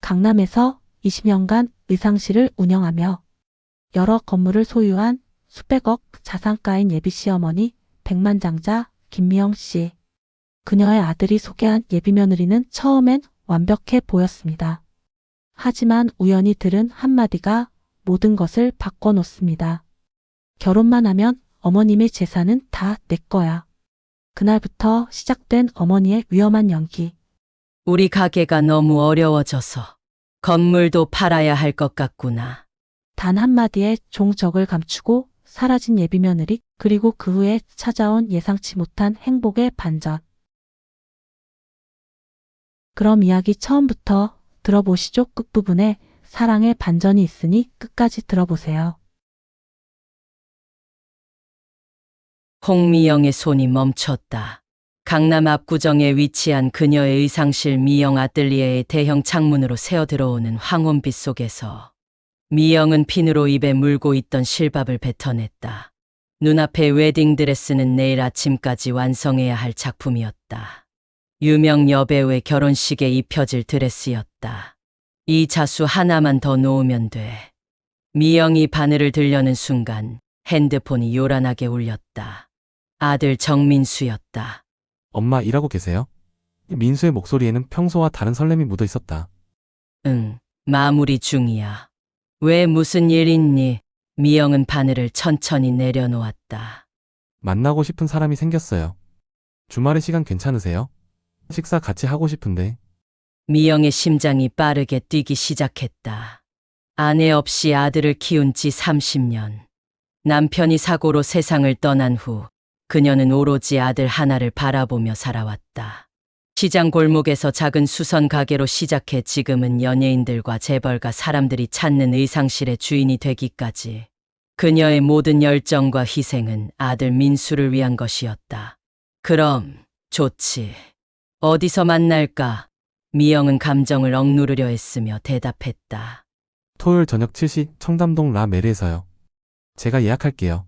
강남에서 20년간 의상실을 운영하며 여러 건물을 소유한 수백억 자산가인 예비시어머니 백만장자 김미영 씨. 그녀의 아들이 소개한 예비며느리는 처음엔 완벽해 보였습니다. 하지만 우연히 들은 한마디가 모든 것을 바꿔놓습니다. 결혼만 하면 어머님의 재산은 다 내 거야. 그날부터 시작된 어머니의 위험한 연기. 우리 가게가 너무 어려워져서 건물도 팔아야 할 것 같구나. 단 한마디에 종적을 감추고 사라진 예비며느리, 그리고 그 후에 찾아온 예상치 못한 행복의 반전. 그럼 이야기 처음부터 들어보시죠. 끝부분에 사랑의 반전이 있으니 끝까지 들어보세요. 홍미영의 손이 멈췄다. 강남 압구정에 위치한 그녀의 의상실 미영 아뜰리에의 대형 창문으로 새어 들어오는 황혼빛 속에서 미영은 핀으로 입에 물고 있던 실밥을 뱉어냈다. 눈앞의 웨딩드레스는 내일 아침까지 완성해야 할 작품이었다. 유명 여배우의 결혼식에 입혀질 드레스였다. 이 자수 하나만 더 놓으면 돼. 미영이 바늘을 들려는 순간 핸드폰이 요란하게 울렸다. 아들 정민수였다. 엄마 일하고 계세요? 민수의 목소리에는 평소와 다른 설렘이 묻어 있었다. 응, 마무리 중이야. 왜 무슨 일 있니? 미영은 바늘을 천천히 내려놓았다. 만나고 싶은 사람이 생겼어요. 주말에 시간 괜찮으세요? 식사 같이 하고 싶은데. 미영의 심장이 빠르게 뛰기 시작했다. 아내 없이 아들을 키운 지 30년. 남편이 사고로 세상을 떠난 후 그녀는 오로지 아들 하나를 바라보며 살아왔다. 시장 골목에서 작은 수선 가게로 시작해 지금은 연예인들과 재벌가 사람들이 찾는 의상실의 주인이 되기까지 그녀의 모든 열정과 희생은 아들 민수를 위한 것이었다. 그럼 좋지. 어디서 만날까? 미영은 감정을 억누르려 했으며 대답했다. 토요일 저녁 7시 청담동 라 메르에서요. 제가 예약할게요.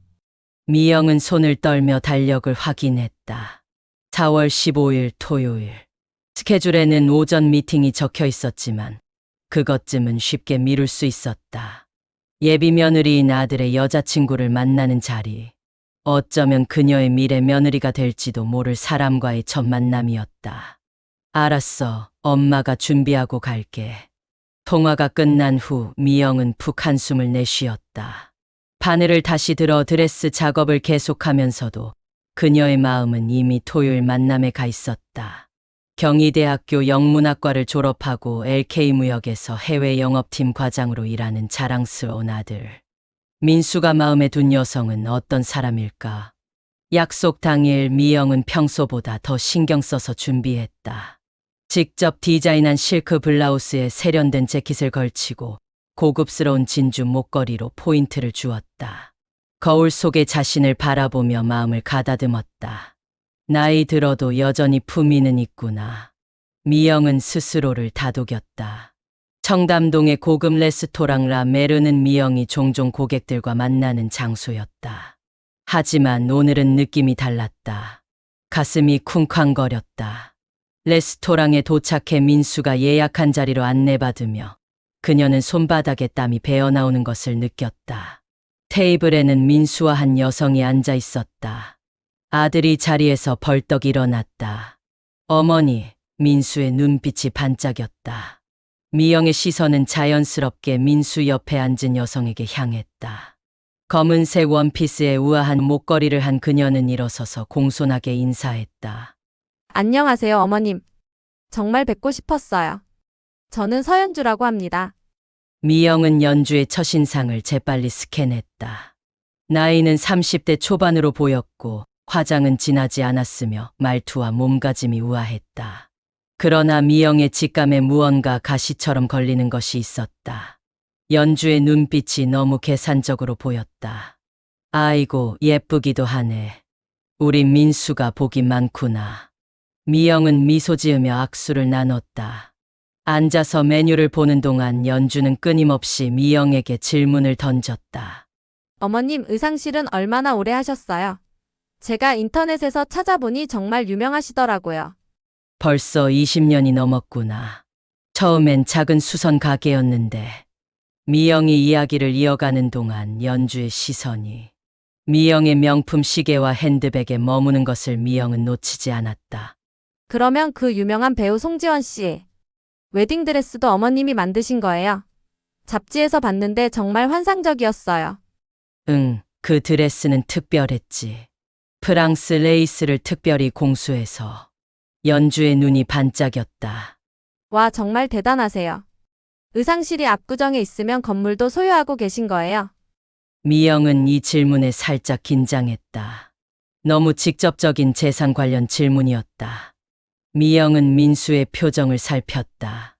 미영은 손을 떨며 달력을 확인했다. 4월 15일 토요일. 스케줄에는 오전 미팅이 적혀 있었지만 그것쯤은 쉽게 미룰 수 있었다. 예비 며느리인 아들의 여자친구를 만나는 자리. 어쩌면 그녀의 미래 며느리가 될지도 모를 사람과의 첫 만남이었다. 알았어. 엄마가 준비하고 갈게. 통화가 끝난 후 미영은 푹 한숨을 내쉬었다. 바늘을 다시 들어 드레스 작업을 계속하면서도 그녀의 마음은 이미 토요일 만남에 가 있었다. 경희대학교 영문학과를 졸업하고 LK무역에서 해외 영업팀 과장으로 일하는 자랑스러운 아들. 민수가 마음에 둔 여성은 어떤 사람일까? 약속 당일 미영은 평소보다 더 신경 써서 준비했다. 직접 디자인한 실크 블라우스에 세련된 재킷을 걸치고 고급스러운 진주 목걸이로 포인트를 주었다. 거울 속에 자신을 바라보며 마음을 가다듬었다. 나이 들어도 여전히 품위는 있구나. 미영은 스스로를 다독였다. 청담동의 고급 레스토랑 라 메르는 미영이 종종 고객들과 만나는 장소였다. 하지만 오늘은 느낌이 달랐다. 가슴이 쿵쾅거렸다. 레스토랑에 도착해 민수가 예약한 자리로 안내받으며 그녀는 손바닥에 땀이 배어나오는 것을 느꼈다. 테이블에는 민수와 한 여성이 앉아 있었다. 아들이 자리에서 벌떡 일어났다. 어머니, 민수의 눈빛이 반짝였다. 미영의 시선은 자연스럽게 민수 옆에 앉은 여성에게 향했다. 검은색 원피스에 우아한 목걸이를 한 그녀는 일어서서 공손하게 인사했다. 안녕하세요, 어머님. 정말 뵙고 싶었어요. 저는 서연주라고 합니다. 미영은 연주의 첫인상을 재빨리 스캔했다. 나이는 30대 초반으로 보였고 화장은 진하지 않았으며 말투와 몸가짐이 우아했다. 그러나 미영의 직감에 무언가 가시처럼 걸리는 것이 있었다. 연주의 눈빛이 너무 계산적으로 보였다. 아이고, 예쁘기도 하네. 우리 민수가 복이 많구나. 미영은 미소 지으며 악수를 나눴다. 앉아서 메뉴를 보는 동안 연주는 끊임없이 미영에게 질문을 던졌다. 어머님, 의상실은 얼마나 오래 하셨어요? 제가 인터넷에서 찾아보니 정말 유명하시더라고요. 벌써 20년이 넘었구나. 처음엔 작은 수선 가게였는데 미영이 이야기를 이어가는 동안 연주의 시선이 미영의 명품 시계와 핸드백에 머무는 것을 미영은 놓치지 않았다. 그러면 그 유명한 배우 송지원 씨 웨딩드레스도 어머님이 만드신 거예요? 잡지에서 봤는데 정말 환상적이었어요. 응, 그 드레스는 특별했지. 프랑스 레이스를 특별히 공수해서 연주의 눈이 반짝였다. 와, 정말 대단하세요. 의상실이 압구정에 있으면 건물도 소유하고 계신 거예요? 미영은 이 질문에 살짝 긴장했다. 너무 직접적인 재산 관련 질문이었다. 미영은 민수의 표정을 살폈다.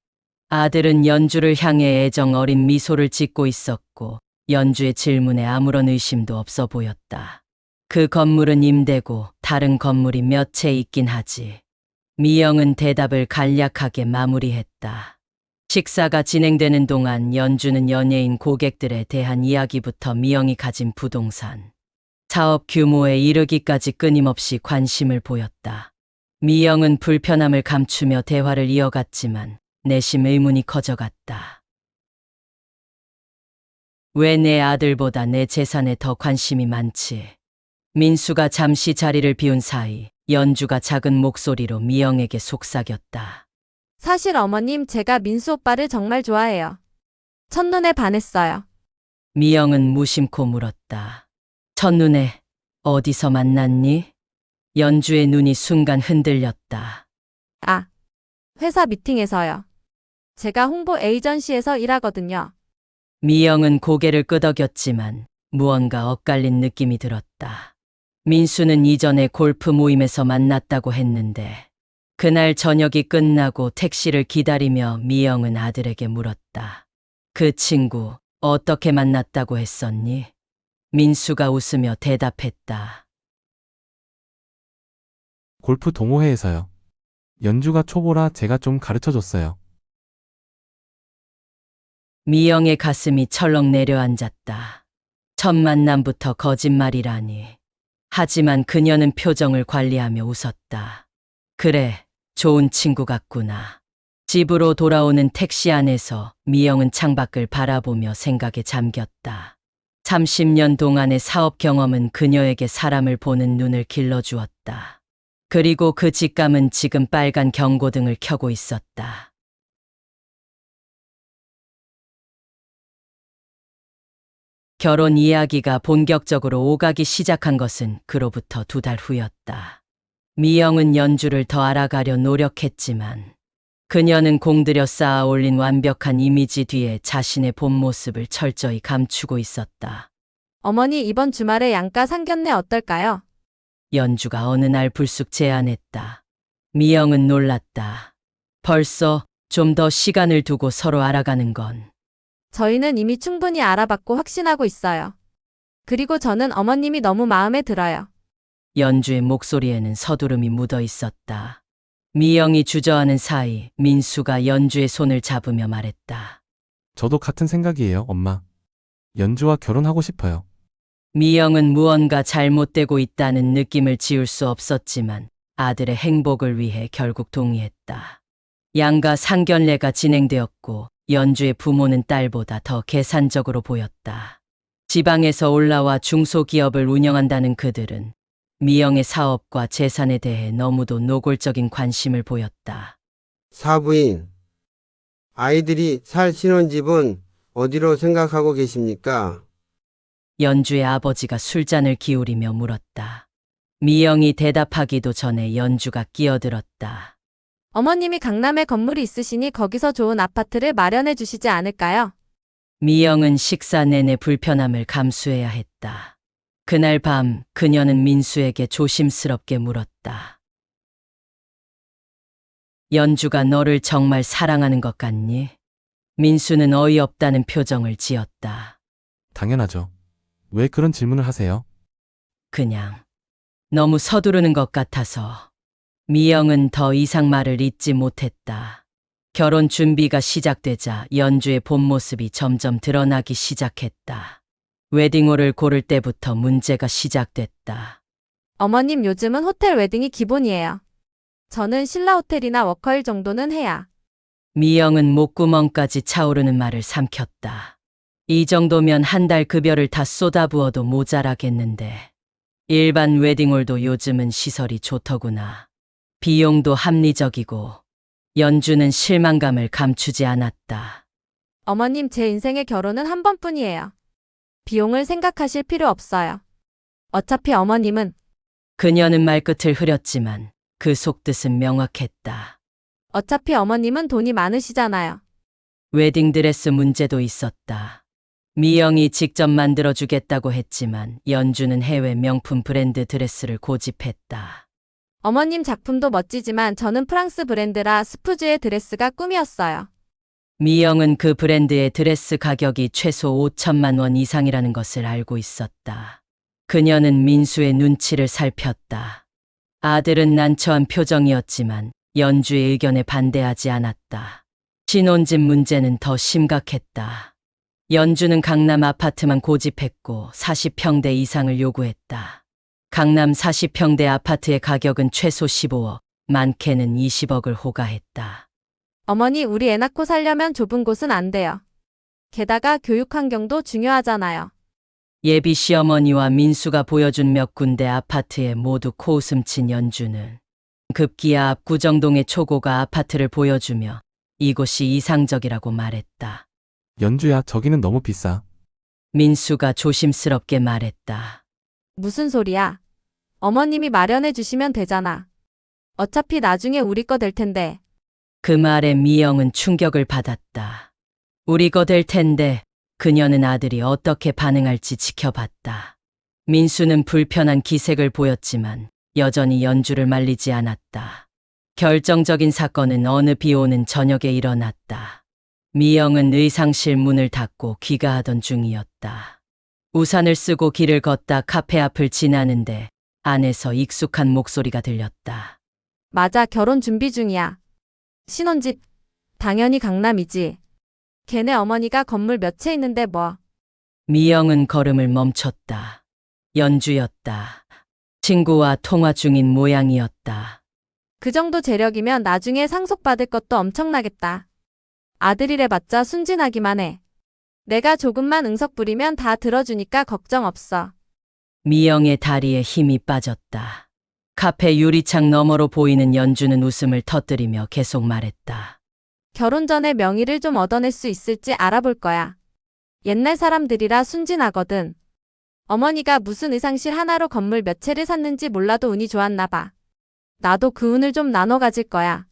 아들은 연주를 향해 애정 어린 미소를 짓고 있었고 연주의 질문에 아무런 의심도 없어 보였다. 그 건물은 임대고 다른 건물이 몇 채 있긴 하지. 미영은 대답을 간략하게 마무리했다. 식사가 진행되는 동안 연주는 연예인 고객들에 대한 이야기부터 미영이 가진 부동산, 사업 규모에 이르기까지 끊임없이 관심을 보였다. 미영은 불편함을 감추며 대화를 이어갔지만 내심 의문이 커져갔다. 왜 내 아들보다 내 재산에 더 관심이 많지? 민수가 잠시 자리를 비운 사이 연주가 작은 목소리로 미영에게 속삭였다. 사실 어머님, 제가 민수 오빠를 정말 좋아해요. 첫눈에 반했어요. 미영은 무심코 물었다. 첫눈에 어디서 만났니? 연주의 눈이 순간 흔들렸다. 아, 회사 미팅에서요. 제가 홍보 에이전시에서 일하거든요. 미영은 고개를 끄덕였지만 무언가 엇갈린 느낌이 들었다. 민수는 이전에 골프 모임에서 만났다고 했는데 그날 저녁이 끝나고 택시를 기다리며 미영은 아들에게 물었다. 그 친구 어떻게 만났다고 했었니? 민수가 웃으며 대답했다. 골프 동호회에서요. 연주가 초보라 제가 좀 가르쳐줬어요. 미영의 가슴이 철렁 내려앉았다. 첫 만남부터 거짓말이라니. 하지만 그녀는 표정을 관리하며 웃었다. 그래, 좋은 친구 같구나. 집으로 돌아오는 택시 안에서 미영은 창밖을 바라보며 생각에 잠겼다. 30년 동안의 사업 경험은 그녀에게 사람을 보는 눈을 길러주었다. 그리고 그 직감은 지금 빨간 경고등을 켜고 있었다. 결혼 이야기가 본격적으로 오가기 시작한 것은 그로부터 2달 후였다. 미영은 연주를 더 알아가려 노력했지만 그녀는 공들여 쌓아 올린 완벽한 이미지 뒤에 자신의 본 모습을 철저히 감추고 있었다. 어머니, 이번 주말에 양가 상견례 어떨까요? 연주가 어느 날 불쑥 제안했다. 미영은 놀랐다. 벌써 좀 더 시간을 두고 서로 알아가는 건. 저희는 이미 충분히 알아봤고 확신하고 있어요. 그리고 저는 어머님이 너무 마음에 들어요. 연주의 목소리에는 서두름이 묻어 있었다. 미영이 주저하는 사이 민수가 연주의 손을 잡으며 말했다. 저도 같은 생각이에요, 엄마. 연주와 결혼하고 싶어요. 미영은 무언가 잘못되고 있다는 느낌을 지울 수 없었지만 아들의 행복을 위해 결국 동의했다. 양가 상견례가 진행되었고 연주의 부모는 딸보다 더 계산적으로 보였다. 지방에서 올라와 중소기업을 운영한다는 그들은 미영의 사업과 재산에 대해 너무도 노골적인 관심을 보였다. 사부인, 아이들이 살 신혼집은 어디로 생각하고 계십니까? 연주의 아버지가 술잔을 기울이며 물었다. 미영이 대답하기도 전에 연주가 끼어들었다. 어머님이 강남에 건물이 있으시니 거기서 좋은 아파트를 마련해 주시지 않을까요? 미영은 식사 내내 불편함을 감수해야 했다. 그날 밤 그녀는 민수에게 조심스럽게 물었다. 연주가 너를 정말 사랑하는 것 같니? 민수는 어이없다는 표정을 지었다. 당연하죠. 왜 그런 질문을 하세요? 그냥 너무 서두르는 것 같아서. 미영은 더 이상 말을 잇지 못했다. 결혼 준비가 시작되자 연주의 본 모습이 점점 드러나기 시작했다. 웨딩홀을 고를 때부터 문제가 시작됐다. 어머님, 요즘은 호텔 웨딩이 기본이에요. 저는 신라 호텔이나 워커힐 정도는 해야. 미영은 목구멍까지 차오르는 말을 삼켰다. 이 정도면 한 달 급여를 다 쏟아부어도 모자라겠는데. 일반 웨딩홀도 요즘은 시설이 좋더구나. 비용도 합리적이고 연주는 실망감을 감추지 않았다. 어머님, 제 인생의 결혼은 한 번뿐이에요. 비용을 생각하실 필요 없어요. 어차피 어머님은 그녀는 말끝을 흐렸지만 그 속뜻은 명확했다. 어차피 어머님은 돈이 많으시잖아요. 웨딩드레스 문제도 있었다. 미영이 직접 만들어주겠다고 했지만 연주는 해외 명품 브랜드 드레스를 고집했다. 어머님 작품도 멋지지만 저는 프랑스 브랜드라 스푸즈의 드레스가 꿈이었어요. 미영은 그 브랜드의 드레스 가격이 최소 5천만 원 이상이라는 것을 알고 있었다. 그녀는 민수의 눈치를 살폈다. 아들은 난처한 표정이었지만 연주의 의견에 반대하지 않았다. 신혼집 문제는 더 심각했다. 연주는 강남 아파트만 고집했고 40평대 이상을 요구했다. 강남 40평대 아파트의 가격은 최소 15억, 많게는 20억을 호가했다. 어머니, 우리 애 낳고 살려면 좁은 곳은 안 돼요. 게다가 교육 환경도 중요하잖아요. 예비 시어머니와 민수가 보여준 몇 군데 아파트에 모두 코웃음 친 연주는 급기야 압구정동의 초고가 아파트를 보여주며 이곳이 이상적이라고 말했다. 연주야, 저기는 너무 비싸. 민수가 조심스럽게 말했다. 무슨 소리야? 어머님이 마련해 주시면 되잖아. 어차피 나중에 우리 거 될 텐데. 그 말에 미영은 충격을 받았다. 우리 거 될 텐데 그녀는 아들이 어떻게 반응할지 지켜봤다. 민수는 불편한 기색을 보였지만 여전히 연주를 말리지 않았다. 결정적인 사건은 어느 비 오는 저녁에 일어났다. 미영은 의상실 문을 닫고 귀가하던 중이었다. 우산을 쓰고 길을 걷다 카페 앞을 지나는데 안에서 익숙한 목소리가 들렸다. 맞아, 결혼 준비 중이야. 신혼집, 당연히 강남이지. 걔네 어머니가 건물 몇 채 있는데 뭐. 미영은 걸음을 멈췄다. 연주였다. 친구와 통화 중인 모양이었다. 그 정도 재력이면 나중에 상속받을 것도 엄청나겠다. 아들이래봤자 순진하기만 해. 내가 조금만 응석 부리면 다 들어주니까 걱정 없어. 미영의 다리에 힘이 빠졌다. 카페 유리창 너머로 보이는 연주는 웃음을 터뜨리며 계속 말했다. 결혼 전에 명의를 좀 얻어낼 수 있을지 알아볼 거야. 옛날 사람들이라 순진하거든. 어머니가 무슨 의상실 하나로 건물 몇 채를 샀는지 몰라도 운이 좋았나 봐. 나도 그 운을 좀 나눠 가질 거야.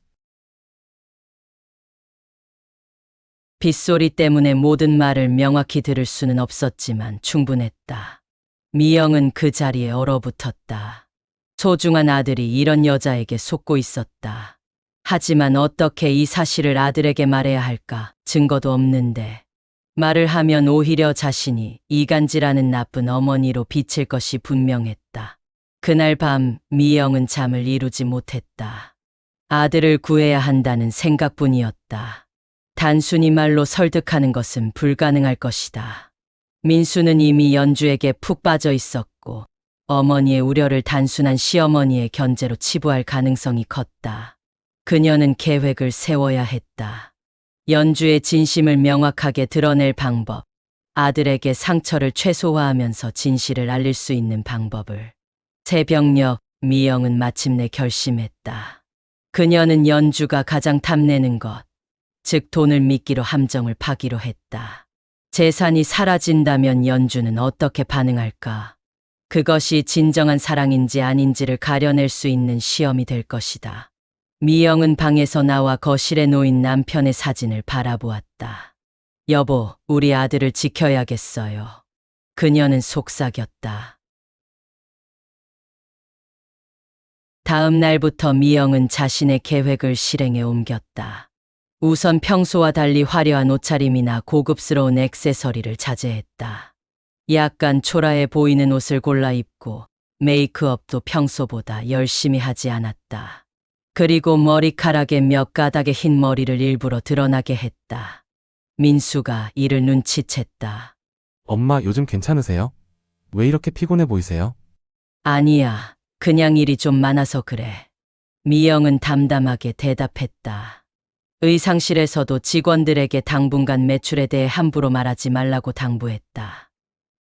빗소리 때문에 모든 말을 명확히 들을 수는 없었지만 충분했다. 미영은 그 자리에 얼어붙었다. 소중한 아들이 이런 여자에게 속고 있었다. 하지만 어떻게 이 사실을 아들에게 말해야 할까? 증거도 없는데. 말을 하면 오히려 자신이 이간질하는 나쁜 어머니로 비칠 것이 분명했다. 그날 밤 미영은 잠을 이루지 못했다. 아들을 구해야 한다는 생각뿐이었다. 단순히 말로 설득하는 것은 불가능할 것이다. 민수는 이미 연주에게 푹 빠져 있었고 어머니의 우려를 단순한 시어머니의 견제로 치부할 가능성이 컸다. 그녀는 계획을 세워야 했다. 연주의 진심을 명확하게 드러낼 방법, 아들에게 상처를 최소화하면서 진실을 알릴 수 있는 방법을. 새벽녘 미영은 마침내 결심했다. 그녀는 연주가 가장 탐내는 것, 즉 돈을 미끼로 함정을 파기로 했다. 재산이 사라진다면 연주는 어떻게 반응할까? 그것이 진정한 사랑인지 아닌지를 가려낼 수 있는 시험이 될 것이다. 미영은 방에서 나와 거실에 놓인 남편의 사진을 바라보았다. 여보, 우리 아들을 지켜야겠어요. 그녀는 속삭였다. 다음 날부터 미영은 자신의 계획을 실행에 옮겼다. 우선 평소와 달리 화려한 옷차림이나 고급스러운 액세서리를 자제했다. 약간 초라해 보이는 옷을 골라 입고 메이크업도 평소보다 열심히 하지 않았다. 그리고 머리카락에 몇 가닥의 흰 머리를 일부러 드러나게 했다. 민수가 이를 눈치챘다. 엄마, 요즘 괜찮으세요? 왜 이렇게 피곤해 보이세요? 아니야, 그냥 일이 좀 많아서 그래. 미영은 담담하게 대답했다. 의상실에서도 직원들에게 당분간 매출에 대해 함부로 말하지 말라고 당부했다.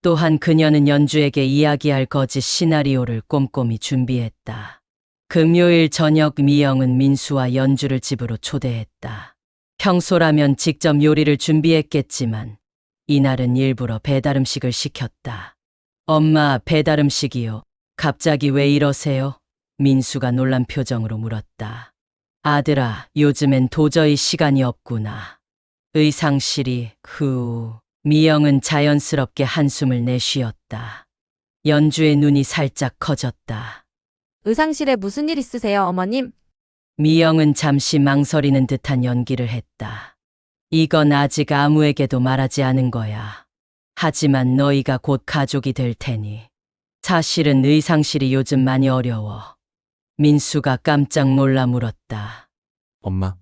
또한 그녀는 연주에게 이야기할 거짓 시나리오를 꼼꼼히 준비했다. 금요일 저녁 미영은 민수와 연주를 집으로 초대했다. 평소라면 직접 요리를 준비했겠지만 이날은 일부러 배달음식을 시켰다. 엄마, 배달음식이요. 갑자기 왜 이러세요? 민수가 놀란 표정으로 물었다. 아들아, 요즘엔 도저히 시간이 없구나. 의상실이 미영은 자연스럽게 한숨을 내쉬었다. 연주의 눈이 살짝 커졌다. 의상실에 무슨 일 있으세요, 어머님? 미영은 잠시 망설이는 듯한 연기를 했다. 이건 아직 아무에게도 말하지 않은 거야. 하지만 너희가 곧 가족이 될 테니. 사실은 의상실이 요즘 많이 어려워. 민수가 깜짝 놀라 물었다. 엄마,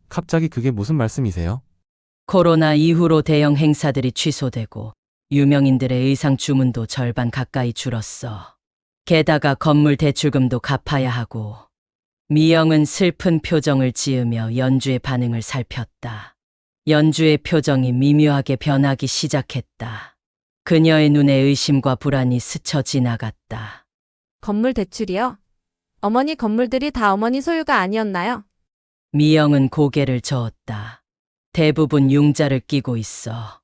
갑자기 그게 무슨 말씀이세요? 코로나 이후로 대형 행사들이 취소되고 유명인들의 의상 주문도 절반 가까이 줄었어. 게다가 건물 대출금도 갚아야 하고. 미영은 슬픈 표정을 지으며 연주의 반응을 살폈다. 연주의 표정이 미묘하게 변하기 시작했다. 그녀의 눈에 의심과 불안이 스쳐 지나갔다. 건물 대출이요? 어머니 건물들이 다 어머니 소유가 아니었나요? 미영은 고개를 저었다. 대부분 융자를 끼고 있어.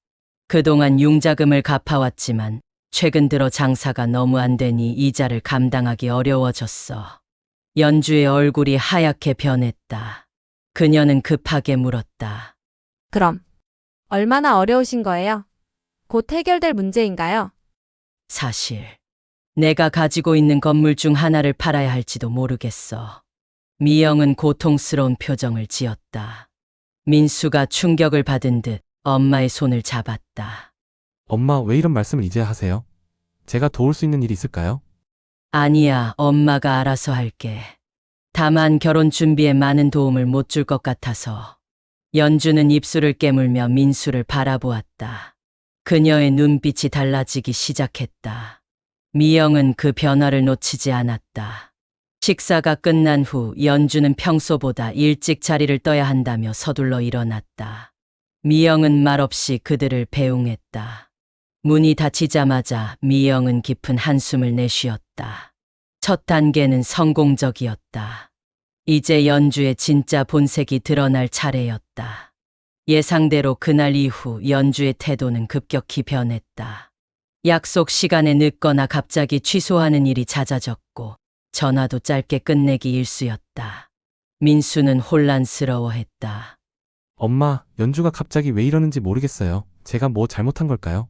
그동안 융자금을 갚아왔지만 최근 들어 장사가 너무 안 되니 이자를 감당하기 어려워졌어. 연주의 얼굴이 하얗게 변했다. 그녀는 급하게 물었다. 그럼 얼마나 어려우신 거예요? 곧 해결될 문제인가요? 사실 내가 가지고 있는 건물 중 하나를 팔아야 할지도 모르겠어. 미영은 고통스러운 표정을 지었다. 민수가 충격을 받은 듯 엄마의 손을 잡았다. 엄마, 왜 이런 말씀을 이제 하세요? 제가 도울 수 있는 일이 있을까요? 아니야, 엄마가 알아서 할게. 다만 결혼 준비에 많은 도움을 못 줄 것 같아서. 연주는 입술을 깨물며 민수를 바라보았다. 그녀의 눈빛이 달라지기 시작했다. 미영은 그 변화를 놓치지 않았다. 식사가 끝난 후 연주는 평소보다 일찍 자리를 떠야 한다며 서둘러 일어났다. 미영은 말없이 그들을 배웅했다. 문이 닫히자마자 미영은 깊은 한숨을 내쉬었다. 첫 단계는 성공적이었다. 이제 연주의 진짜 본색이 드러날 차례였다. 예상대로 그날 이후 연주의 태도는 급격히 변했다. 약속 시간에 늦거나 갑자기 취소하는 일이 잦아졌고 전화도 짧게 끝내기 일쑤였다. 민수는 혼란스러워했다. 엄마, 연주가 갑자기 왜 이러는지 모르겠어요. 제가 뭐 잘못한 걸까요?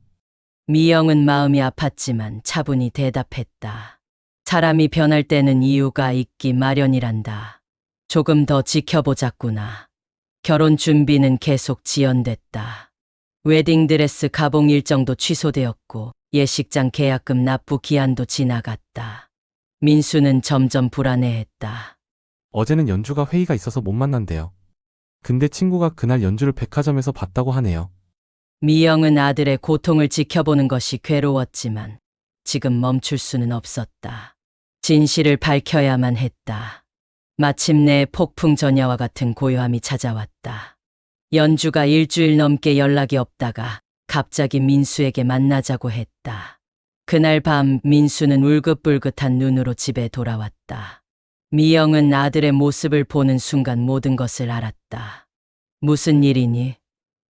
미영은 마음이 아팠지만 차분히 대답했다. 사람이 변할 때는 이유가 있기 마련이란다. 조금 더 지켜보자꾸나. 결혼 준비는 계속 지연됐다. 웨딩드레스 가봉 일정도 취소되었고 예식장 계약금 납부 기한도 지나갔다. 민수는 점점 불안해했다. 어제는 연주가 회의가 있어서 못 만난대요. 근데 친구가 그날 연주를 백화점에서 봤다고 하네요. 미영은 아들의 고통을 지켜보는 것이 괴로웠지만 지금 멈출 수는 없었다. 진실을 밝혀야만 했다. 마침내 폭풍 전야와 같은 고요함이 찾아왔다. 연주가 일주일 넘게 연락이 없다가 갑자기 민수에게 만나자고 했다. 그날 밤 민수는 울긋불긋한 눈으로 집에 돌아왔다. 미영은 아들의 모습을 보는 순간 모든 것을 알았다. 무슨 일이니?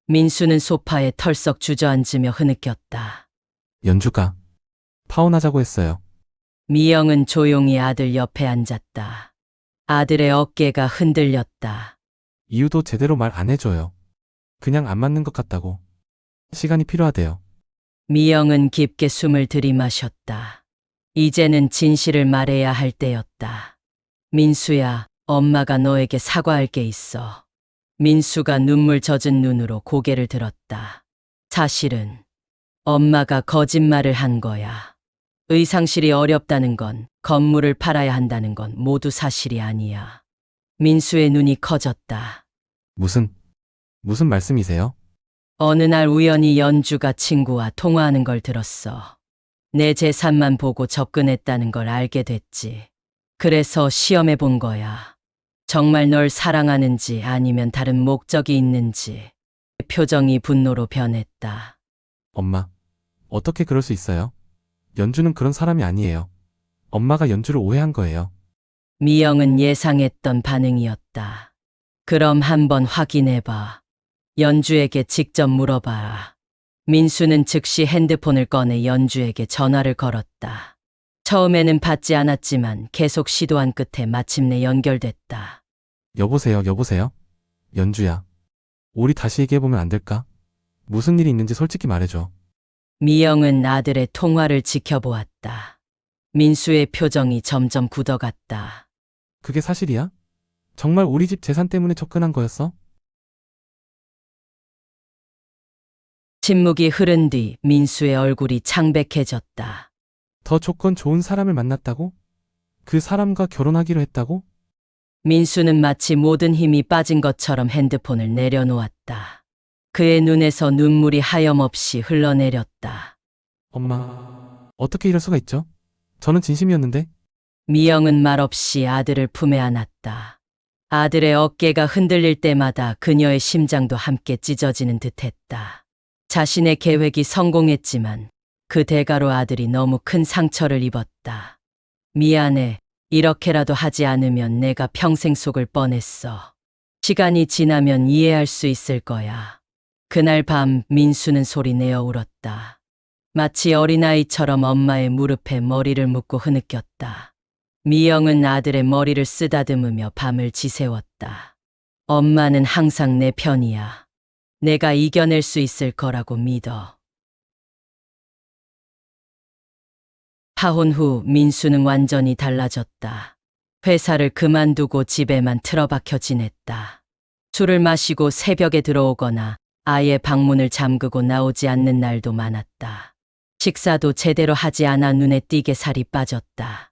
민수는 소파에 털썩 주저앉으며 흐느꼈다. 연주가 파혼하자고 했어요. 미영은 조용히 아들 옆에 앉았다. 아들의 어깨가 흔들렸다. 이유도 제대로 말 안 해줘요. 그냥 안 맞는 것 같다고. 시간이 필요하대요. 미영은 깊게 숨을 들이마셨다. 이제는 진실을 말해야 할 때였다. 민수야, 엄마가 너에게 사과할 게 있어. 민수가 눈물 젖은 눈으로 고개를 들었다. 사실은 엄마가 거짓말을 한 거야. 의상실이 어렵다는 건, 건물을 팔아야 한다는 건 모두 사실이 아니야. 민수의 눈이 커졌다. 무슨 말씀이세요? 어느 날 우연히 연주가 친구와 통화하는 걸 들었어. 내 재산만 보고 접근했다는 걸 알게 됐지. 그래서 시험해 본 거야. 정말 널 사랑하는지 아니면 다른 목적이 있는지. 표정이 분노로 변했다. 엄마, 어떻게 그럴 수 있어요? 연주는 그런 사람이 아니에요. 엄마가 연주를 오해한 거예요. 미영은 예상했던 반응이었다. 그럼 한번 확인해봐. 연주에게 직접 물어봐라. 민수는 즉시 핸드폰을 꺼내 연주에게 전화를 걸었다. 처음에는 받지 않았지만 계속 시도한 끝에 마침내 연결됐다. 여보세요, 여보세요? 연주야. 우리 다시 얘기해보면 안 될까? 무슨 일이 있는지 솔직히 말해줘. 미영은 아들의 통화를 지켜보았다. 민수의 표정이 점점 굳어갔다. 그게 사실이야? 정말 우리 집 재산 때문에 접근한 거였어? 침묵이 흐른 뒤 민수의 얼굴이 창백해졌다. 더 조건 좋은 사람을 만났다고? 그 사람과 결혼하기로 했다고? 민수는 마치 모든 힘이 빠진 것처럼 핸드폰을 내려놓았다. 그의 눈에서 눈물이 하염없이 흘러내렸다. 엄마, 어떻게 이럴 수가 있죠? 저는 진심이었는데? 미영은 말없이 아들을 품에 안았다. 아들의 어깨가 흔들릴 때마다 그녀의 심장도 함께 찢어지는 듯했다. 자신의 계획이 성공했지만 그 대가로 아들이 너무 큰 상처를 입었다. 미안해. 이렇게라도 하지 않으면 내가 평생 속을 뻔했어. 시간이 지나면 이해할 수 있을 거야. 그날 밤 민수는 소리내어 울었다. 마치 어린아이처럼 엄마의 무릎에 머리를 묻고 흐느꼈다. 미영은 아들의 머리를 쓰다듬으며 밤을 지새웠다. 엄마는 항상 내 편이야. 내가 이겨낼 수 있을 거라고 믿어. 파혼 후 민수는 완전히 달라졌다. 회사를 그만두고 집에만 틀어박혀 지냈다. 술을 마시고 새벽에 들어오거나 아예 방문을 잠그고 나오지 않는 날도 많았다. 식사도 제대로 하지 않아 눈에 띄게 살이 빠졌다.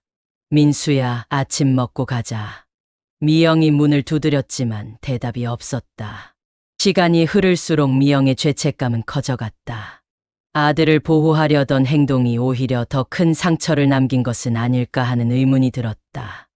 민수야, 아침 먹고 가자. 미영이 문을 두드렸지만 대답이 없었다. 시간이 흐를수록 미영의 죄책감은 커져갔다. 아들을 보호하려던 행동이 오히려 더 큰 상처를 남긴 것은 아닐까 하는 의문이 들었다.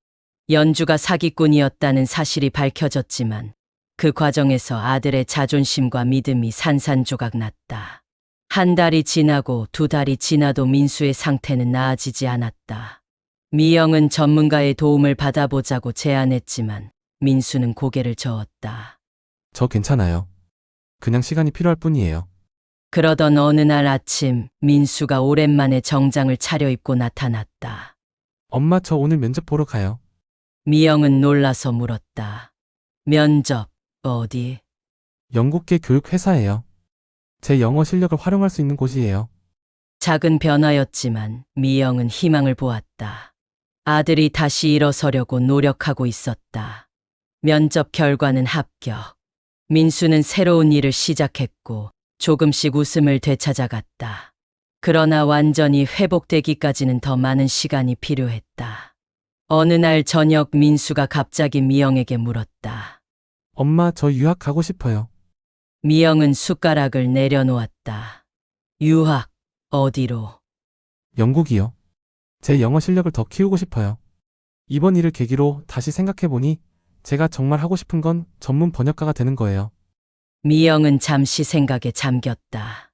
연주가 사기꾼이었다는 사실이 밝혀졌지만 그 과정에서 아들의 자존심과 믿음이 산산조각 났다. 한 달이 지나고 두 달이 지나도 민수의 상태는 나아지지 않았다. 미영은 전문가의 도움을 받아보자고 제안했지만 민수는 고개를 저었다. 저 괜찮아요. 그냥 시간이 필요할 뿐이에요. 그러던 어느 날 아침 민수가 오랜만에 정장을 차려입고 나타났다. 엄마, 저 오늘 면접 보러 가요. 미영은 놀라서 물었다. 면접, 어디? 영국계 교육회사예요. 제 영어 실력을 활용할 수 있는 곳이에요. 작은 변화였지만 미영은 희망을 보았다. 아들이 다시 일어서려고 노력하고 있었다. 면접 결과는 합격. 민수는 새로운 일을 시작했고 조금씩 웃음을 되찾아갔다. 그러나 완전히 회복되기까지는 더 많은 시간이 필요했다. 어느 날 저녁 민수가 갑자기 미영에게 물었다. 엄마, 저 유학 가고 싶어요. 미영은 숟가락을 내려놓았다. 유학, 어디로? 영국이요. 제 영어 실력을 더 키우고 싶어요. 이번 일을 계기로 다시 생각해보니 제가 정말 하고 싶은 건 전문 번역가가 되는 거예요. 미영은 잠시 생각에 잠겼다.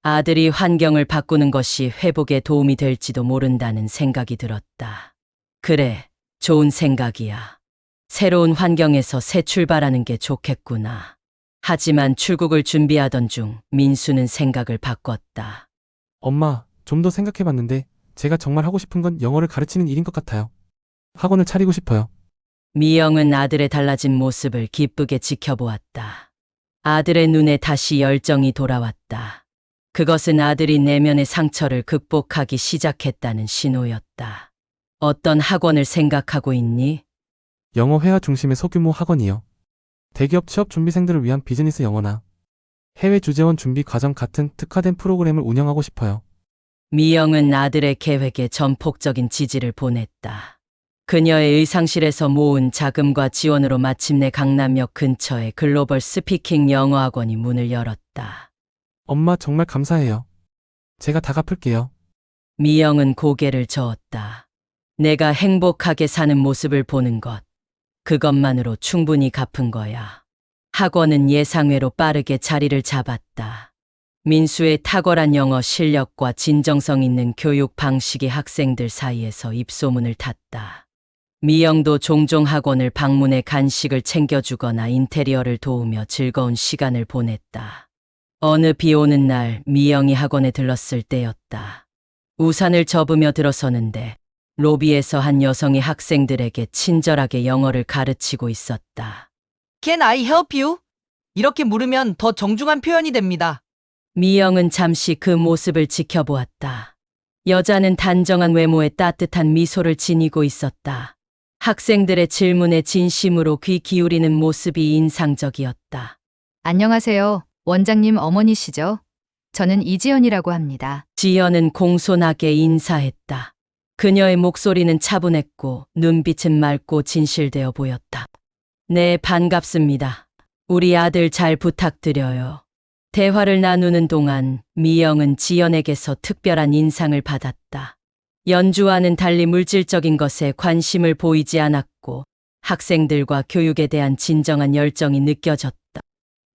아들이 환경을 바꾸는 것이 회복에 도움이 될지도 모른다는 생각이 들었다. 그래, 좋은 생각이야. 새로운 환경에서 새 출발하는 게 좋겠구나. 하지만 출국을 준비하던 중 민수는 생각을 바꿨다. 엄마, 좀 더 생각해봤는데 제가 정말 하고 싶은 건 영어를 가르치는 일인 것 같아요. 학원을 차리고 싶어요. 미영은 아들의 달라진 모습을 기쁘게 지켜보았다. 아들의 눈에 다시 열정이 돌아왔다. 그것은 아들이 내면의 상처를 극복하기 시작했다는 신호였다. 어떤 학원을 생각하고 있니? 영어 회화 중심의 소규모 학원이요. 대기업 취업 준비생들을 위한 비즈니스 영어나 해외 주재원 준비 과정 같은 특화된 프로그램을 운영하고 싶어요. 미영은 아들의 계획에 전폭적인 지지를 보냈다. 그녀의 의상실에서 모은 자금과 지원으로 마침내 강남역 근처의 글로벌 스피킹 영어 학원이 문을 열었다. 엄마, 정말 감사해요. 제가 다 갚을게요. 미영은 고개를 저었다. 내가 행복하게 사는 모습을 보는 것, 그것만으로 충분히 갚은 거야. 학원은 예상외로 빠르게 자리를 잡았다. 민수의 탁월한 영어 실력과 진정성 있는 교육 방식이 학생들 사이에서 입소문을 탔다. 미영도 종종 학원을 방문해 간식을 챙겨주거나 인테리어를 도우며 즐거운 시간을 보냈다. 어느 비 오는 날 미영이 학원에 들렀을 때였다. 우산을 접으며 들어서는데 로비에서 한 여성이 학생들에게 친절하게 영어를 가르치고 있었다. Can I help you? 이렇게 물으면 더 정중한 표현이 됩니다. 미영은 잠시 그 모습을 지켜보았다. 여자는 단정한 외모에 따뜻한 미소를 지니고 있었다. 학생들의 질문에 진심으로 귀 기울이는 모습이 인상적이었다. 안녕하세요. 원장님 어머니시죠? 저는 이지연이라고 합니다. 지연은 공손하게 인사했다. 그녀의 목소리는 차분했고 눈빛은 맑고 진실되어 보였다. 네, 반갑습니다. 우리 아들 잘 부탁드려요. 대화를 나누는 동안 미영은 지연에게서 특별한 인상을 받았다. 연주와는 달리 물질적인 것에 관심을 보이지 않았고 학생들과 교육에 대한 진정한 열정이 느껴졌다.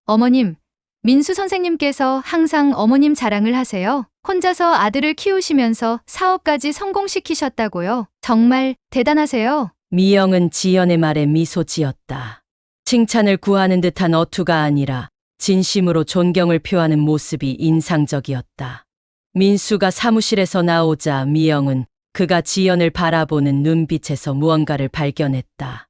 어머님, 민수 선생님께서 항상 어머님 자랑을 하세요. 혼자서 아들을 키우시면서 사업까지 성공시키셨다고요. 정말 대단하세요. 미영은 지연의 말에 미소 지었다. 칭찬을 구하는 듯한 어투가 아니라 진심으로 존경을 표하는 모습이 인상적이었다. 민수가 사무실에서 나오자 미영은 그가 지연을 바라보는 눈빛에서 무언가를 발견했다.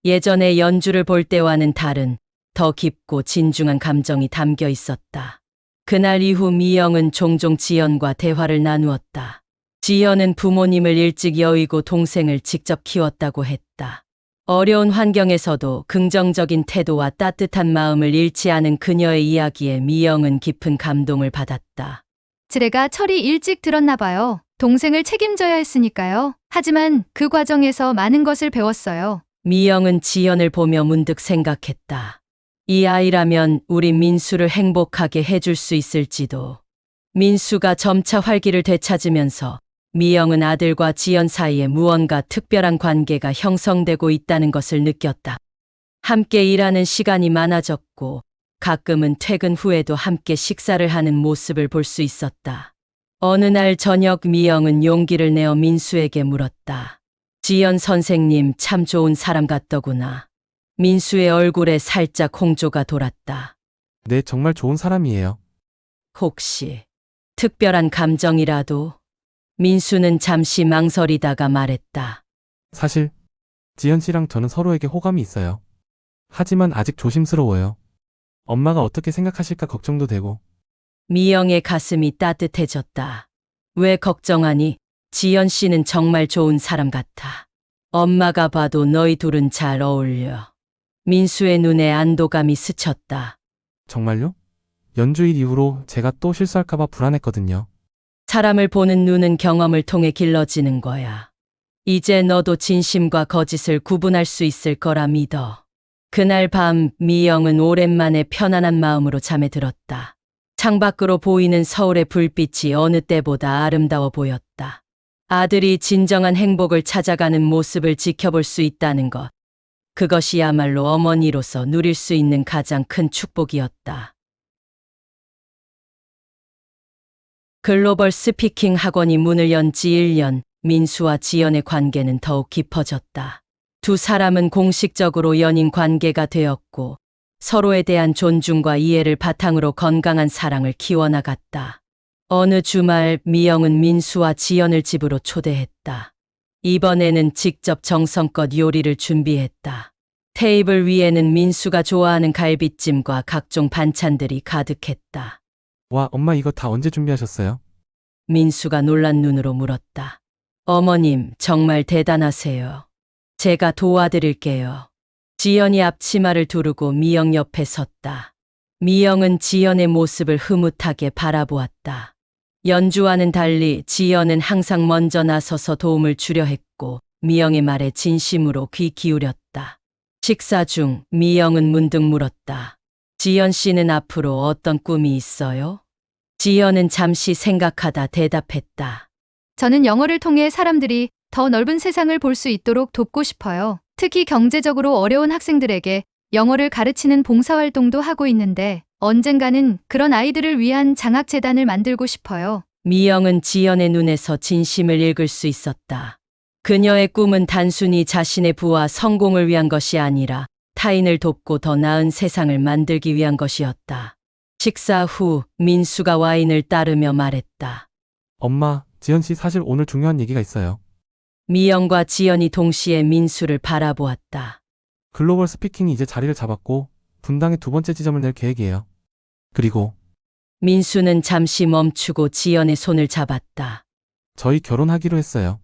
예전에 연주를 볼 때와는 다른 더 깊고 진중한 감정이 담겨 있었다. 그날 이후 미영은 종종 지연과 대화를 나누었다. 지연은 부모님을 일찍 여의고 동생을 직접 키웠다고 했다. 어려운 환경에서도 긍정적인 태도와 따뜻한 마음을 잃지 않은 그녀의 이야기에 미영은 깊은 감동을 받았다. 지레가 철이 일찍 들었나 봐요. 동생을 책임져야 했으니까요. 하지만 그 과정에서 많은 것을 배웠어요. 미영은 지연을 보며 문득 생각했다. 이 아이라면 우리 민수를 행복하게 해줄 수 있을지도. 민수가 점차 활기를 되찾으면서 미영은 아들과 지연 사이에 무언가 특별한 관계가 형성되고 있다는 것을 느꼈다. 함께 일하는 시간이 많아졌고 가끔은 퇴근 후에도 함께 식사를 하는 모습을 볼 수 있었다. 어느 날 저녁 미영은 용기를 내어 민수에게 물었다. 지연 선생님 참 좋은 사람 같더구나. 민수의 얼굴에 살짝 홍조가 돌았다. 네, 정말 좋은 사람이에요. 혹시 특별한 감정이라도? 민수는 잠시 망설이다가 말했다. 사실 지연 씨랑 저는 서로에게 호감이 있어요. 하지만 아직 조심스러워요. 엄마가 어떻게 생각하실까 걱정도 되고. 미영의 가슴이 따뜻해졌다. 왜 걱정하니? 지연 씨는 정말 좋은 사람 같아. 엄마가 봐도 너희 둘은 잘 어울려. 민수의 눈에 안도감이 스쳤다. 정말요? 연주일 이후로 제가 또 실수할까봐 불안했거든요. 사람을 보는 눈은 경험을 통해 길러지는 거야. 이제 너도 진심과 거짓을 구분할 수 있을 거라 믿어. 그날 밤 미영은 오랜만에 편안한 마음으로 잠에 들었다. 창밖으로 보이는 서울의 불빛이 어느 때보다 아름다워 보였다. 아들이 진정한 행복을 찾아가는 모습을 지켜볼 수 있다는 것. 그것이야말로 어머니로서 누릴 수 있는 가장 큰 축복이었다. 글로벌 스피킹 학원이 문을 연 지 1년, 민수와 지연의 관계는 더욱 깊어졌다. 두 사람은 공식적으로 연인 관계가 되었고 서로에 대한 존중과 이해를 바탕으로 건강한 사랑을 키워나갔다. 어느 주말 미영은 민수와 지연을 집으로 초대했다. 이번에는 직접 정성껏 요리를 준비했다. 테이블 위에는 민수가 좋아하는 갈비찜과 각종 반찬들이 가득했다. 와, 엄마 이거 다 언제 준비하셨어요? 민수가 놀란 눈으로 물었다. 어머님, 정말 대단하세요. 제가 도와드릴게요. 지연이 앞치마를 두르고 미영 옆에 섰다. 미영은 지연의 모습을 흐뭇하게 바라보았다. 연주와는 달리 지연은 항상 먼저 나서서 도움을 주려 했고 미영의 말에 진심으로 귀 기울였다. 식사 중 미영은 문득 물었다. 지연 씨는 앞으로 어떤 꿈이 있어요? 지연은 잠시 생각하다 대답했다. 저는 영어를 통해 사람들이 더 넓은 세상을 볼 수 있도록 돕고 싶어요. 특히 경제적으로 어려운 학생들에게 영어를 가르치는 봉사활동도 하고 있는데 언젠가는 그런 아이들을 위한 장학재단을 만들고 싶어요. 미영은 지연의 눈에서 진심을 읽을 수 있었다. 그녀의 꿈은 단순히 자신의 부와 성공을 위한 것이 아니라 타인을 돕고 더 나은 세상을 만들기 위한 것이었다. 식사 후 민수가 와인을 따르며 말했다. 엄마, 지연 씨 사실 오늘 중요한 얘기가 있어요. 미영과 지연이 동시에 민수를 바라보았다. 글로벌 스피킹이 이제 자리를 잡았고 분당에 두 번째 지점을 낼 계획이에요. 그리고 민수는 잠시 멈추고 지연의 손을 잡았다. 저희 결혼하기로 했어요.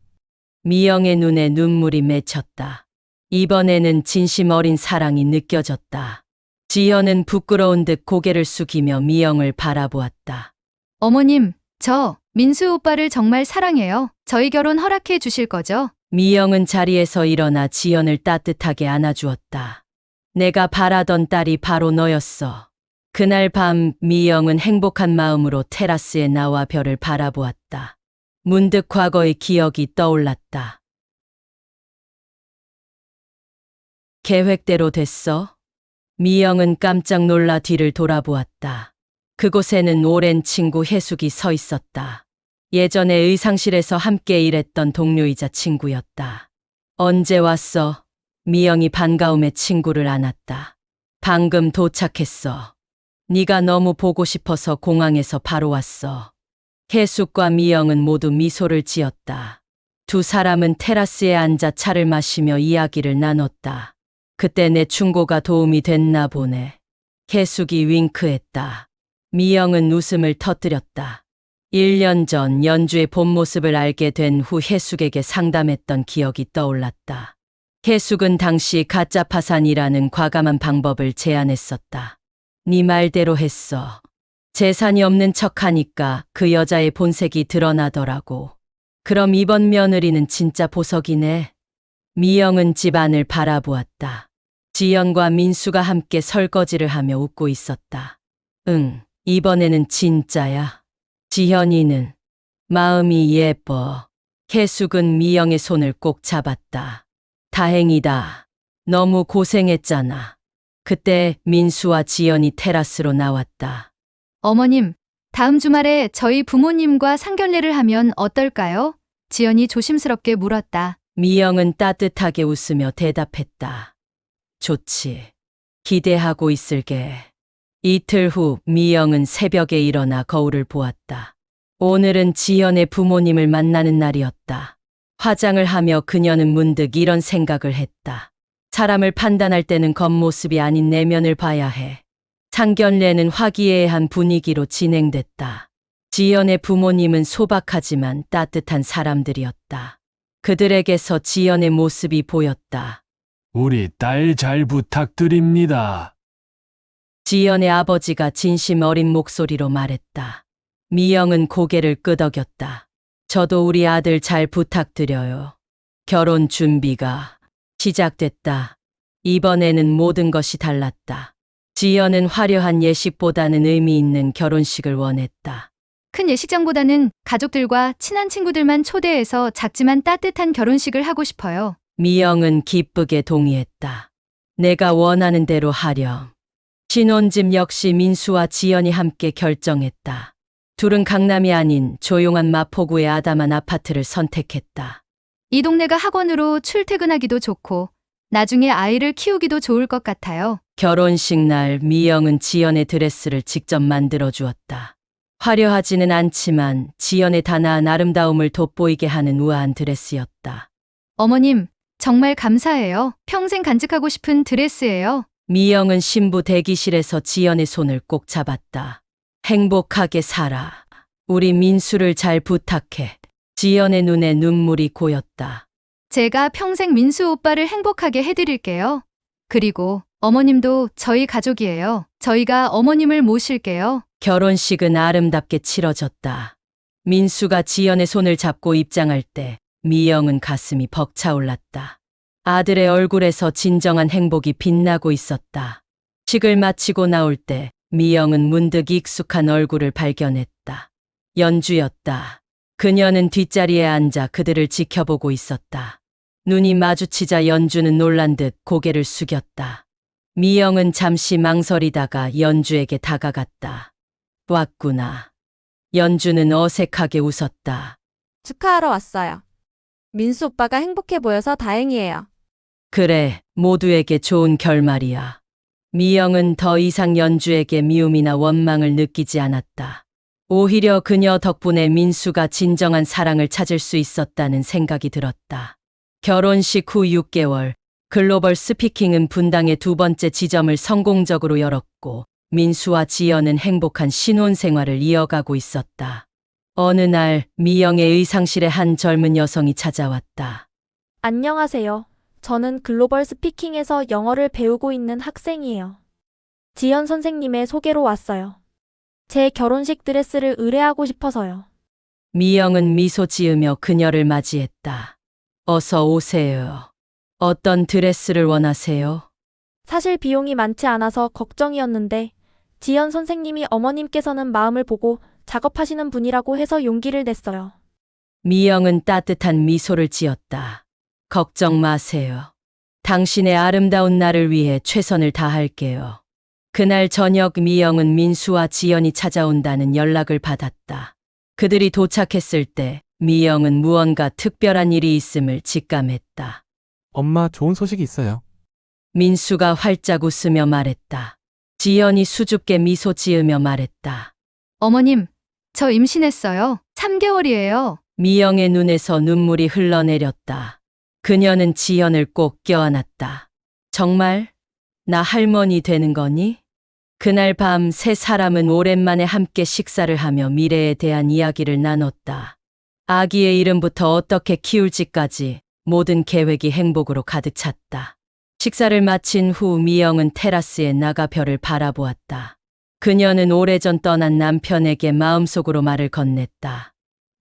미영의 눈에 눈물이 맺혔다. 이번에는 진심 어린 사랑이 느껴졌다. 지연은 부끄러운 듯 고개를 숙이며 미영을 바라보았다. 어머님, 저 민수 오빠를 정말 사랑해요. 저희 결혼 허락해 주실 거죠? 미영은 자리에서 일어나 지연을 따뜻하게 안아주었다. 내가 바라던 딸이 바로 너였어. 그날 밤 미영은 행복한 마음으로 테라스에 나와 별을 바라보았다. 문득 과거의 기억이 떠올랐다. 계획대로 됐어? 미영은 깜짝 놀라 뒤를 돌아보았다. 그곳에는 오랜 친구 혜숙이 서 있었다. 예전에 의상실에서 함께 일했던 동료이자 친구였다. 언제 왔어? 미영이 반가움에 친구를 안았다. 방금 도착했어. 네가 너무 보고 싶어서 공항에서 바로 왔어. 혜숙과 미영은 모두 미소를 지었다. 두 사람은 테라스에 앉아 차를 마시며 이야기를 나눴다. 그때 내 충고가 도움이 됐나 보네. 혜숙이 윙크했다. 미영은 웃음을 터뜨렸다. 1년 전 연주의 본 모습을 알게 된 후 혜숙에게 상담했던 기억이 떠올랐다. 혜숙은 당시 가짜 파산이라는 과감한 방법을 제안했었다. 네 말대로 했어. 재산이 없는 척하니까 그 여자의 본색이 드러나더라고. 그럼 이번 며느리는 진짜 보석이네. 미영은 집안을 바라보았다. 지연과 민수가 함께 설거지를 하며 웃고 있었다. 응, 이번에는 진짜야. 지현이는 마음이 예뻐. 혜숙은 미영의 손을 꼭 잡았다. 다행이다. 너무 고생했잖아. 그때 민수와 지연이 테라스로 나왔다. 어머님, 다음 주말에 저희 부모님과 상견례를 하면 어떨까요? 지연이 조심스럽게 물었다. 미영은 따뜻하게 웃으며 대답했다. 좋지. 기대하고 있을게. 이틀 후 미영은 새벽에 일어나 거울을 보았다. 오늘은 지연의 부모님을 만나는 날이었다. 화장을 하며 그녀는 문득 이런 생각을 했다. 사람을 판단할 때는 겉모습이 아닌 내면을 봐야 해. 상견례는 화기애애한 분위기로 진행됐다. 지연의 부모님은 소박하지만 따뜻한 사람들이었다. 그들에게서 지연의 모습이 보였다. 우리 딸 잘 부탁드립니다. 지연의 아버지가 진심 어린 목소리로 말했다. 미영은 고개를 끄덕였다. 저도 우리 아들 잘 부탁드려요. 결혼 준비가 시작됐다. 이번에는 모든 것이 달랐다. 지연은 화려한 예식보다는 의미 있는 결혼식을 원했다. 큰 예식장보다는 가족들과 친한 친구들만 초대해서 작지만 따뜻한 결혼식을 하고 싶어요. 미영은 기쁘게 동의했다. 내가 원하는 대로 하렴. 신혼집 역시 민수와 지연이 함께 결정했다. 둘은 강남이 아닌 조용한 마포구의 아담한 아파트를 선택했다. 이 동네가 학원으로 출퇴근하기도 좋고 나중에 아이를 키우기도 좋을 것 같아요. 결혼식 날 미영은 지연의 드레스를 직접 만들어 주었다. 화려하지는 않지만 지연의 단아한 아름다움을 돋보이게 하는 우아한 드레스였다. 어머님, 정말 감사해요. 평생 간직하고 싶은 드레스예요. 미영은 신부 대기실에서 지연의 손을 꼭 잡았다. 행복하게 살아. 우리 민수를 잘 부탁해. 지연의 눈에 눈물이 고였다. 제가 평생 민수 오빠를 행복하게 해드릴게요. 그리고 어머님도 저희 가족이에요. 저희가 어머님을 모실게요. 결혼식은 아름답게 치러졌다. 민수가 지연의 손을 잡고 입장할 때 미영은 가슴이 벅차올랐다. 아들의 얼굴에서 진정한 행복이 빛나고 있었다. 식을 마치고 나올 때 미영은 문득 익숙한 얼굴을 발견했다. 연주였다. 그녀는 뒷자리에 앉아 그들을 지켜보고 있었다. 눈이 마주치자 연주는 놀란 듯 고개를 숙였다. 미영은 잠시 망설이다가 연주에게 다가갔다. 왔구나. 연주는 어색하게 웃었다. 축하하러 왔어요. 민수 오빠가 행복해 보여서 다행이에요. 그래, 모두에게 좋은 결말이야. 미영은 더 이상 연주에게 미움이나 원망을 느끼지 않았다. 오히려 그녀 덕분에 민수가 진정한 사랑을 찾을 수 있었다는 생각이 들었다. 결혼식 후 6개월, 글로벌 스피킹은 분당의 두 번째 지점을 성공적으로 열었고, 민수와 지연은 행복한 신혼생활을 이어가고 있었다. 어느 날 미영의 의상실에 한 젊은 여성이 찾아왔다. 안녕하세요. 저는 글로벌 스피킹에서 영어를 배우고 있는 학생이에요. 지연 선생님의 소개로 왔어요. 제 결혼식 드레스를 의뢰하고 싶어서요. 미영은 미소 지으며 그녀를 맞이했다. 어서 오세요. 어떤 드레스를 원하세요? 사실 비용이 많지 않아서 걱정이었는데 지연 선생님이 어머님께서는 마음을 보고 작업하시는 분이라고 해서 용기를 냈어요. 미영은 따뜻한 미소를 지었다. 걱정 마세요. 당신의 아름다운 날을 위해 최선을 다할게요. 그날 저녁 미영은 민수와 지연이 찾아온다는 연락을 받았다. 그들이 도착했을 때 미영은 무언가 특별한 일이 있음을 직감했다. 엄마, 좋은 소식이 있어요. 민수가 활짝 웃으며 말했다. 지연이 수줍게 미소 지으며 말했다. 어머님, 저 임신했어요. 3개월이에요. 미영의 눈에서 눈물이 흘러내렸다. 그녀는 지연을 꼭 껴안았다. 정말? 나 할머니 되는 거니? 그날 밤 세 사람은 오랜만에 함께 식사를 하며 미래에 대한 이야기를 나눴다. 아기의 이름부터 어떻게 키울지까지 모든 계획이 행복으로 가득 찼다. 식사를 마친 후 미영은 테라스에 나가 별을 바라보았다. 그녀는 오래전 떠난 남편에게 마음속으로 말을 건넸다.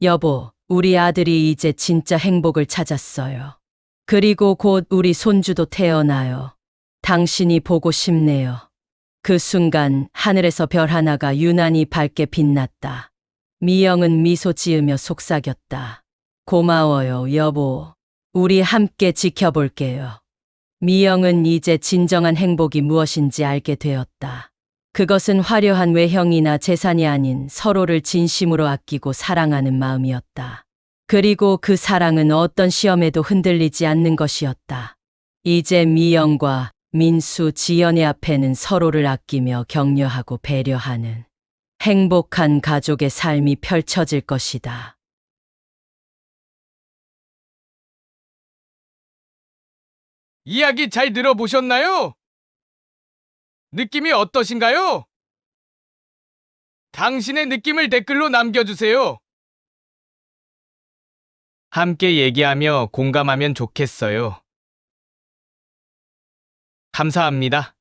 여보, 우리 아들이 이제 진짜 행복을 찾았어요. 그리고 곧 우리 손주도 태어나요. 당신이 보고 싶네요. 그 순간 하늘에서 별 하나가 유난히 밝게 빛났다. 미영은 미소 지으며 속삭였다. 고마워요, 여보. 우리 함께 지켜볼게요. 미영은 이제 진정한 행복이 무엇인지 알게 되었다. 그것은 화려한 외형이나 재산이 아닌 서로를 진심으로 아끼고 사랑하는 마음이었다. 그리고 그 사랑은 어떤 시험에도 흔들리지 않는 것이었다. 이제 미영과 민수, 지연의 앞에는 서로를 아끼며 격려하고 배려하는 행복한 가족의 삶이 펼쳐질 것이다. 이야기 잘 들어보셨나요? 느낌이 어떠신가요? 당신의 느낌을 댓글로 남겨주세요. 함께 얘기하며 공감하면 좋겠어요. 감사합니다.